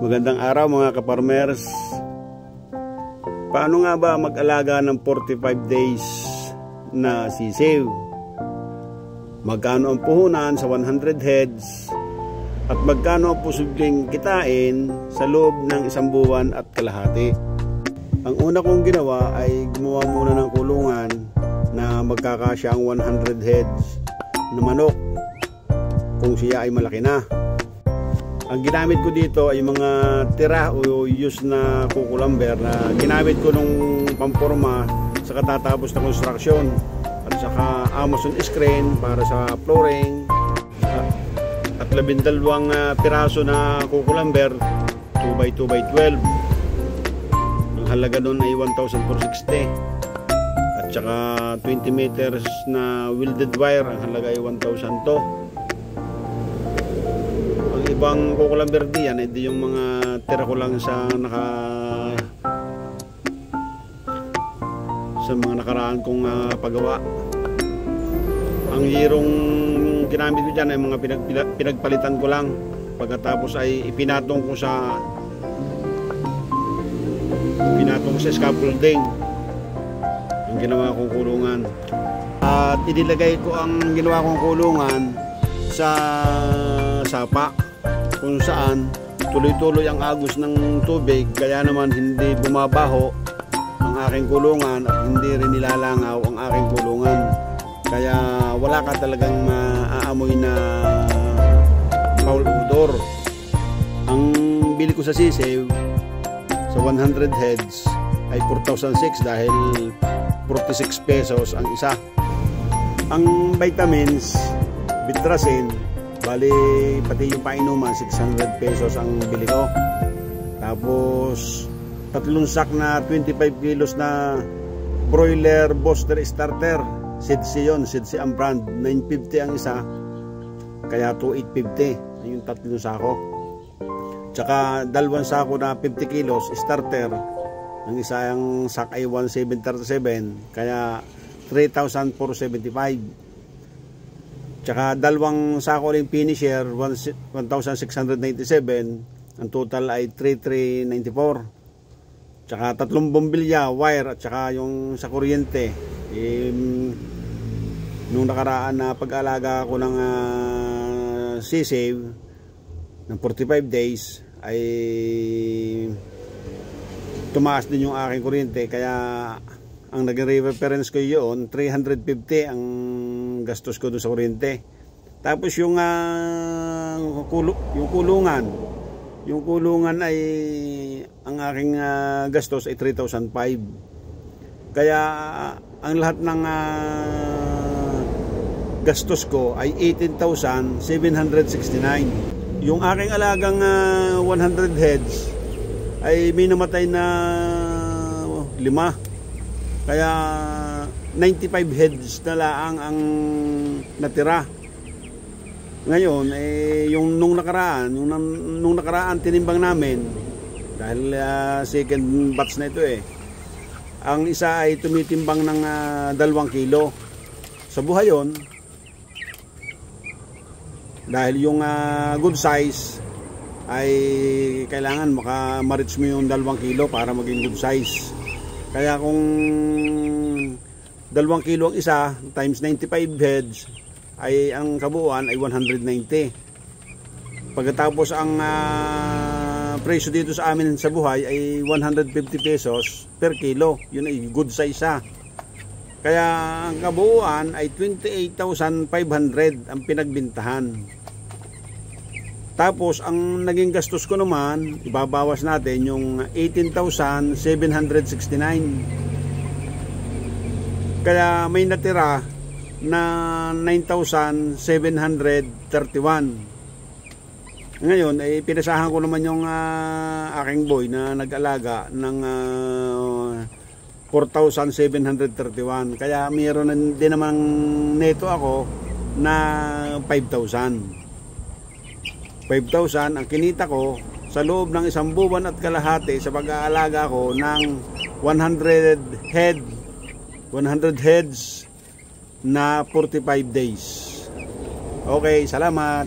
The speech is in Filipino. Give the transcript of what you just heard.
Magandang araw mga kaparmers. Paano nga ba mag-alaga ng 45 days na sisiw? Magkano ang puhunan sa 100 heads? At magkano ang posibleng kitain sa loob ng isang buwan at kalahati? Ang una kong ginawa ay gumawa muna ng kulungan na magkakasya ang 100 heads na manok kung siya ay malaki na. Ang ginamit ko dito ay mga tira o used na kukulamber na ginamit ko nung pamporma sa katatapos na construction, at saka Amazon screen para sa flooring, at 12 piraso na kukulamber 2x2x12. Ang halaga doon ay 1,460, at saka 20 meters na welded wire, ang halaga ay 1,000 Ibang kukulamber diyan, hindi yung mga tira ko lang sa mga nakaraan kong paggawa. Ang yirong ginamit ko dyan ay mga pinagpalitan ko lang, pagkatapos ay ipinatong sa scaffolding ang ginawa kong kulungan, at inilagay ko ang ginawa kong kulungan sa sapa kung saan tuloy-tuloy ang agos ng tubig, kaya naman hindi bumabaho ang aking kulungan at hindi rin nilalangaw ang aking kulungan, kaya wala ka talagang maaamoy na foul odor. Ang bili ko sa sisiw sa 100 heads ay 4,006 dahil 46 pesos ang isa. Ang vitamins, Bitrasin, bali pati yung painuman 600 pesos ang bili ko. Tapos 3 sak na 25 kilos na broiler booster starter, Sidsi yun, Sidsi ang brand, 950 ang isa, kaya 2,850 yung 3 sako. Tsaka 2 sako na 50 kilos starter, ang isang sak ay 1,737, kaya 3,475. Tsaka 2 sako rin finisher, 1,697, ang total ay 3,394. Tsaka 3 bombilya wire, at tsaka yung sa kuryente. Nung nakaraan na pag-alaga ko ng sisiw ng 45 days ay tumaas din yung aking kuryente, kaya ang naging reference ko yun 350 ang gastos ko doon sa kuryente. Tapos yung kulungan ay ang aking gastos ay 3,005, kaya ang lahat ng gastos ko ay 18,769. Yung aking alagang 100 heads ay may namatay na 5, kaya 95 heads na lang ang natira. Ngayon yung nung nakaraan tinimbang namin, dahil second batch na ito ang isa ay tumitimbang ng 2 kilo sa buhay yon, dahil yung good size ay kailangan ma-reach mo yung 2 kilo para maging good size. Kaya kung 2 kilo ang isa times 95 heads ay ang kabuuan ay 190. Pagkatapos ang presyo dito sa amin sa buhay ay 150 pesos per kilo. Yun ay good size siya. Kaya ang kabuuan ay 28,500 ang pinagbintahan. Tapos ang naging gastos ko naman, ibabawas natin yung 18,769. Kaya may natira na 9,731. Ngayon ay pinasahan ko naman yung aking boy na nag-alaga ng 4,731. Kaya mayroon din namang neto ako na 5,000 ang kinita ko sa loob ng isang buwan at kalahati sa pag-aalaga ko ng 100 heads na 45 days. Okay, salamat.